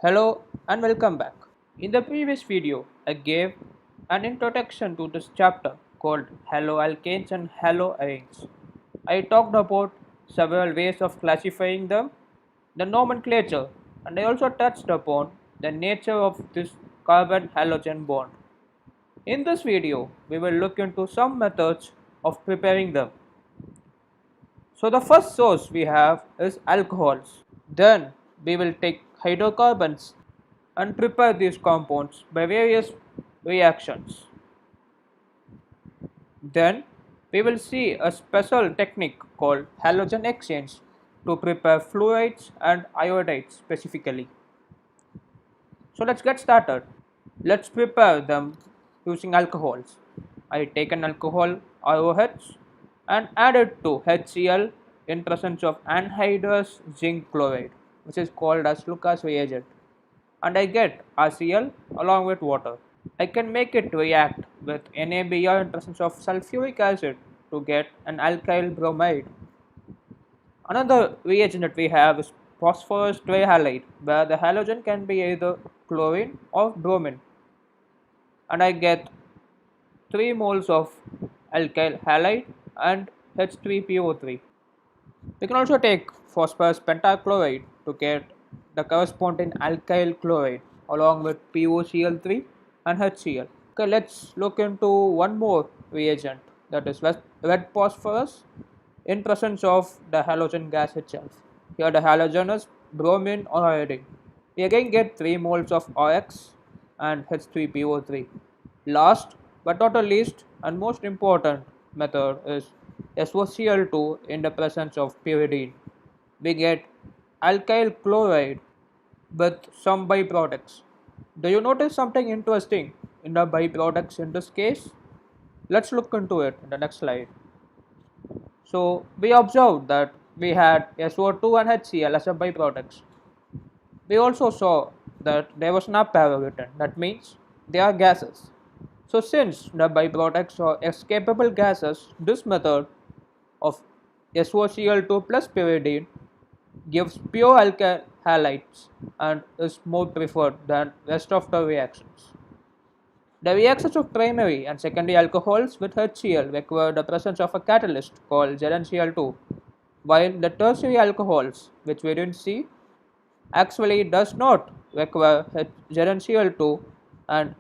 Hello and welcome back. In the previous video, I gave an introduction to this chapter called Haloalkanes and Haloarenes. I talked about several ways of classifying them, the nomenclature, and I also touched upon the nature of this carbon halogen bond. In this video, we will look into some methods of preparing them. So the first source we have is alcohols. Then we will take hydrocarbons and prepare these compounds by various reactions. Then we will see a special technique called halogen exchange to prepare fluorides and iodides specifically. So let's get started. Let's prepare them using alcohols. I take an alcohol ROH and add it to HCl in presence of anhydrous zinc chloride, which is called as Lucas reagent, and I get RCl along with water. I can make it react with NaBr in presence of sulfuric acid to get an alkyl bromide. Another reagent that we have is phosphorus trihalide, where the halogen can be either chlorine or bromine, and I get 3 moles of alkyl halide and H3PO3. We can also take phosphorus pentachloride to get the corresponding alkyl chloride along with POCl3 and HCl. Okay, let's look into one more reagent, that is red phosphorus in presence of the halogen gas itself. Here the halogen is bromine or iodine. We again get 3 moles of RX and H3PO3. Last but not the least and most important method is SOCl2 in the presence of pyridine. We get alkyl chloride with some byproducts. Do you notice something interesting in the byproducts in this case? Let's look into it in the next slide. So we observed that we had SO2 and HCl as a byproducts. We also saw that there was not arrow written. That means they are gases. So since the byproducts are escapable gases, this method of SOCl2 plus pyridine gives pure alkyl halides and is more preferred than rest of the reactions. The reactions of primary and secondary alcohols with HCl require the presence of a catalyst called ZnCl2, while the tertiary alcohols, which we didn't see, actually does not require ZnCl2 and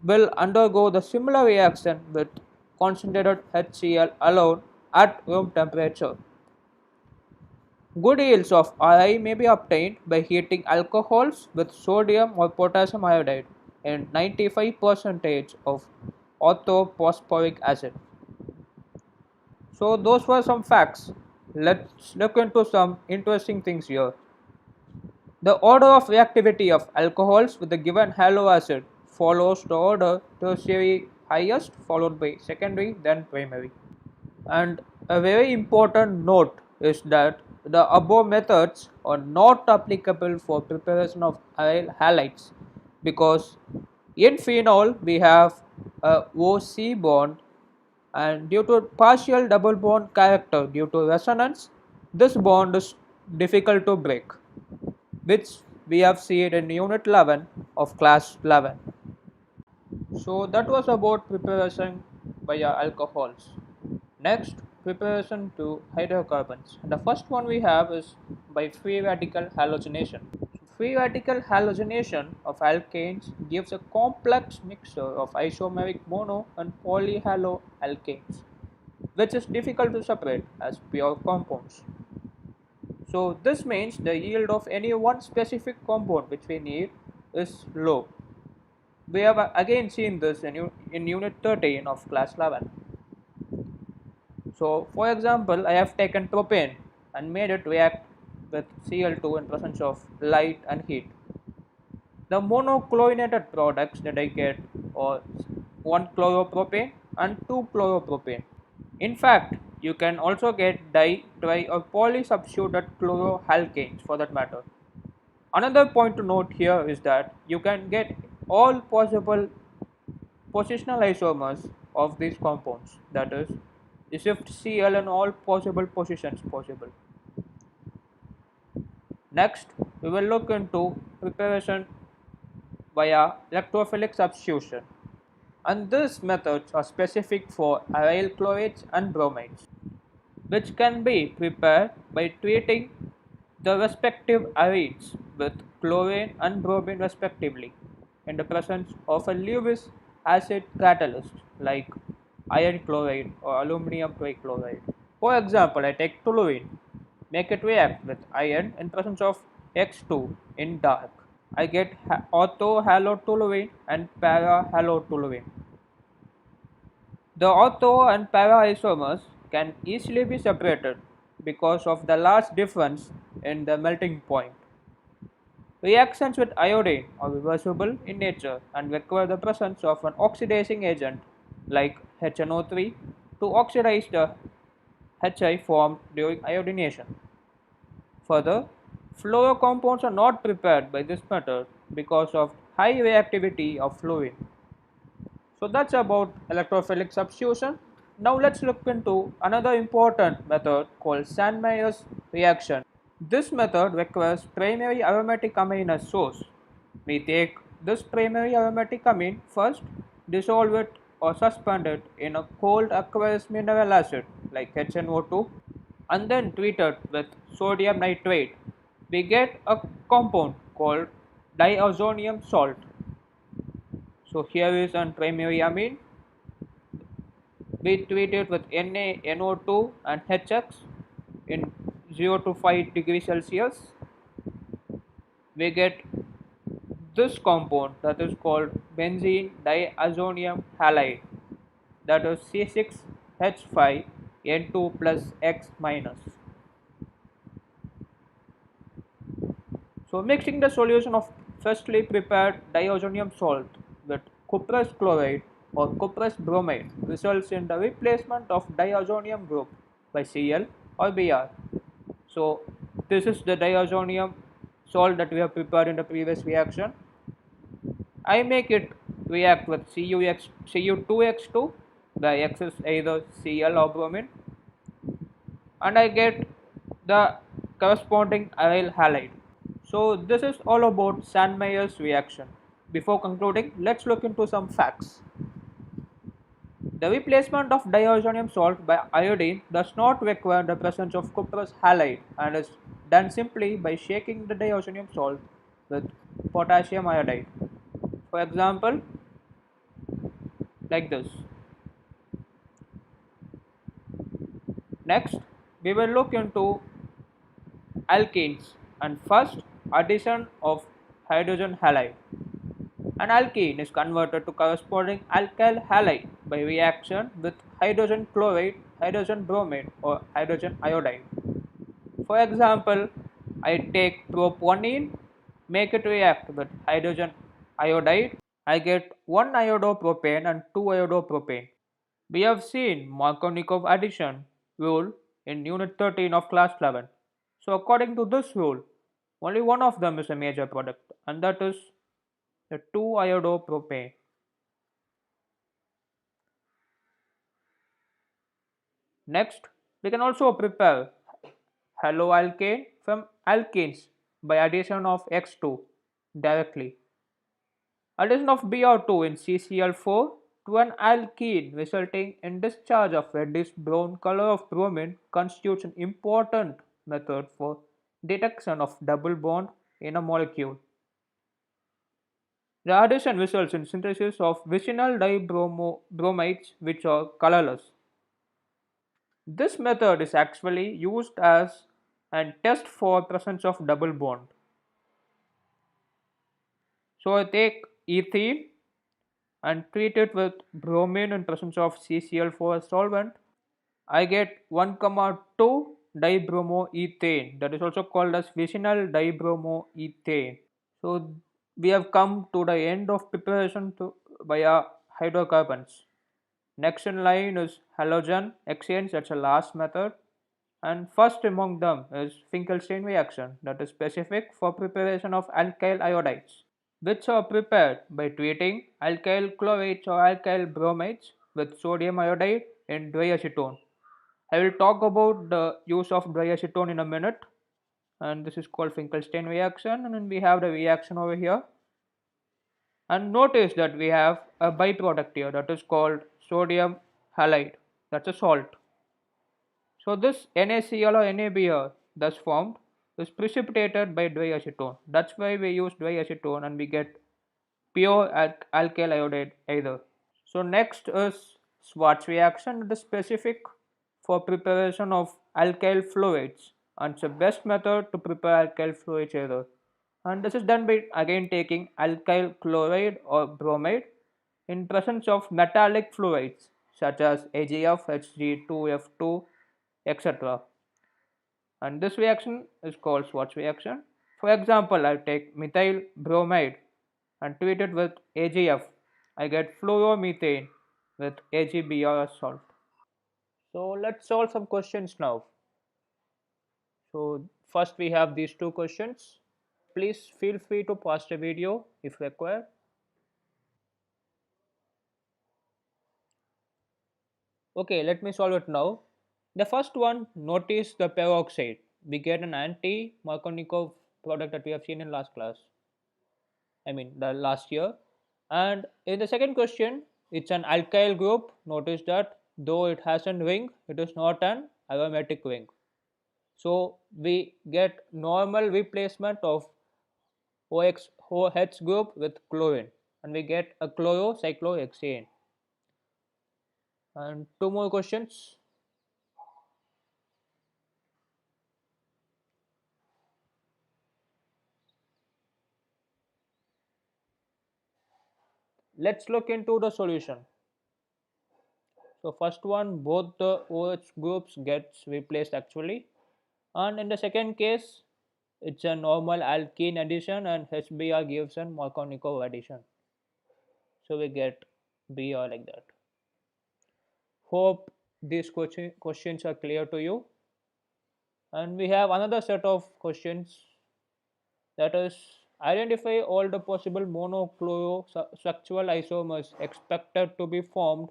will undergo the similar reaction with concentrated HCl alone at room temperature. Good yields of Ri may be obtained by heating alcohols with sodium or potassium iodide in 95% of orthophosphoric acid. So those were some facts. Let's look into some interesting things here. The order of reactivity of alcohols with the given halo acid follows the order tertiary highest followed by secondary then primary. And a very important note is that the above methods are not applicable for preparation of aryl halides because in phenol we have a OC bond, and due to partial double bond character due to resonance, this bond is difficult to break, which we have seen in unit 11 of class 11. So that was about preparation via alcohols. Next, preparation to hydrocarbons. The first one we have is by free radical halogenation. Free radical halogenation of alkanes gives a complex mixture of isomeric mono and polyhaloalkanes, which is difficult to separate as pure compounds. So this means the yield of any one specific compound which we need is low. We have again seen this in unit 13 of class 11. So for example, I have taken propane and made it react with Cl2 in presence of light and heat. The monochlorinated products that I get are 1 chloropropane and 2 chloropropane. In fact, you can also get di, tri or polysubstituted chloroalkanes for that matter. Another point to note here is that you can get all possible positional isomers of these compounds, that is, you shift Cl in all possible positions possible. Next, we will look into preparation via electrophilic substitution. And these methods are specific for aryl chlorides and bromides, which can be prepared by treating the respective aryds with chlorine and bromine respectively in the presence of a Lewis acid catalyst like iron chloride or aluminum trichloride. For example, I take toluene, make it react with iron in presence of X2 in dark. I get ortho-halotoluene and para-halotoluene. The ortho and para isomers can easily be separated because of the large difference in the melting point. Reactions with iodine are reversible in nature and require the presence of an oxidizing agent like HNO3 to oxidize the HI formed during iodination. Further, fluorocompounds are not prepared by this method because of high reactivity of fluorine. So that's about electrophilic substitution. Now let's look into another important method called Sandmeyer's reaction. This method requires primary aromatic amine as source. We take this primary aromatic amine first, dissolve it or suspend it in a cold aqueous mineral acid like HNO2 and then treat it with sodium nitrate. We get a compound called diazonium salt. So here is an primary amine. We treat it with NaNO2 and HX in 0 to 5 degrees Celsius. We get this compound that is called benzene diazonium halide, that is C6H5N2 plus X minus. So mixing the solution of freshly prepared diazonium salt with cuprous chloride or cuprous bromide results in the replacement of diazonium group by Cl or Br. So this is the diazonium salt that we have prepared in the previous reaction. I make it react with Cu2x2 where X is either Cl or bromine, and I get the corresponding aryl halide. So this is all about Sandmeyer's reaction. Before concluding, let's look into some facts. The replacement of diazonium salt by iodine does not require the presence of cuprous halide and is done simply by shaking the diazonium salt with potassium iodide. For example, like this. Next, we will look into alkenes and first addition of hydrogen halide. An alkene is converted to corresponding alkyl halide by reaction with hydrogen chloride, hydrogen bromide or hydrogen iodide. For example, I take propanene, make it react with hydrogen iodide, I get 1 iodo-propane and 2 iodo-propane. We have seen Markovnikov addition rule in unit 13 of class 11. So according to this rule, only one of them is a major product, and that is the 2-iodo-propane. Next, we can also prepare haloalkane from alkenes by addition of X2 directly. Addition of Br2 in CCl4 to an alkene resulting in discharge of reddish brown color of bromine constitutes an important method for detection of double bond in a molecule. The addition results in synthesis of vicinal dibromides which are colorless. This method is actually used as a test for presence of double bond. So I take ethene and treat it with bromine in presence of CCl4 solvent. I get 1,2 dibromoethane, that is also called as vicinal dibromoethane. So we have come to the end of preparation via hydrocarbons. Next in line is halogen exchange, that's a last method. And first among them is Finkelstein reaction, that is specific for preparation of alkyl iodides, which are prepared by treating alkyl chlorides or alkyl bromides with sodium iodide in dry acetone. I will talk about the use of dry acetone in a minute. and this is called Finkelstein reaction, and then we have the reaction over here. And notice that we have a byproduct here that is called sodium halide, that's a salt. So this NaCl or NaBr thus formed is precipitated by diacetone. That's why we use diacetone and we get pure alkyl iodide either. So next is Schwarz reaction. It is specific for preparation of alkyl fluids and it's the best method to prepare alkyl fluids either. And this is done by again taking alkyl chloride or bromide in presence of metallic fluids such as AgF, Hg2F2, etc. And this reaction is called Schwarz reaction. For example, I take methyl bromide and treat it with AgF. I get fluoromethane with AgBr salt. So let's solve some questions now. So first we have these two questions. Please feel free to pause the video if required. Okay, let me solve it now. The first one, notice the peroxide. We get an anti-Markovnikov product that we have seen in last class. I mean the last year. And in the second question, it's an alkyl group. Notice that though it has a ring, it is not an aromatic ring. So we get normal replacement of OH group with chlorine and we get a chlorocyclohexane. And two more questions. Let's look into the solution. So first one, both the OH groups gets replaced actually, and in the second case it's a normal alkene addition and HBr gives an Markovnikov addition, so we get Br like that. Hope these questions are clear to you. And we have another set of questions, that is, identify all the possible monochlorostructural isomers expected to be formed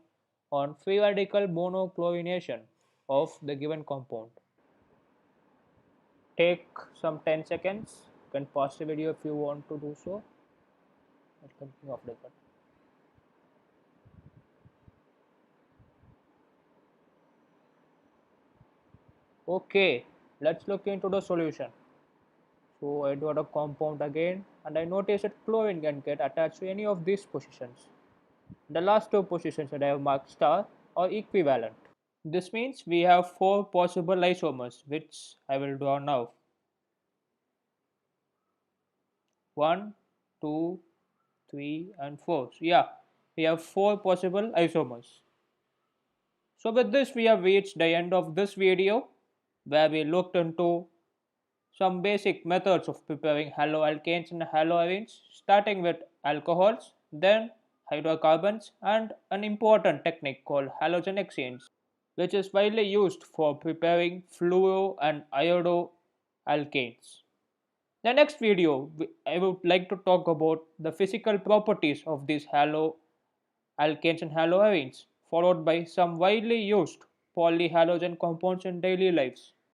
on free radical monochlorination of the given compound. Take some 10 seconds. You can pause the video if you want to do so. I'll continue after that. Okay, let's look into the solution. So I got a compound again and I notice that chlorine can get attached to any of these positions. The last two positions that I have marked star are equivalent. This means we have four possible isomers, which I will draw now. 1, 2, 3 and 4. So yeah, we have four possible isomers. So with this we have reached the end of this video where we looked into some basic methods of preparing haloalkanes and haloarenes, starting with alcohols, then hydrocarbons, and an important technique called halogen exchange, which is widely used for preparing fluoro and iodoalkanes. The next video, I would like to talk about the physical properties of these haloalkanes and haloarenes, followed by some widely used polyhalogen compounds in daily lives.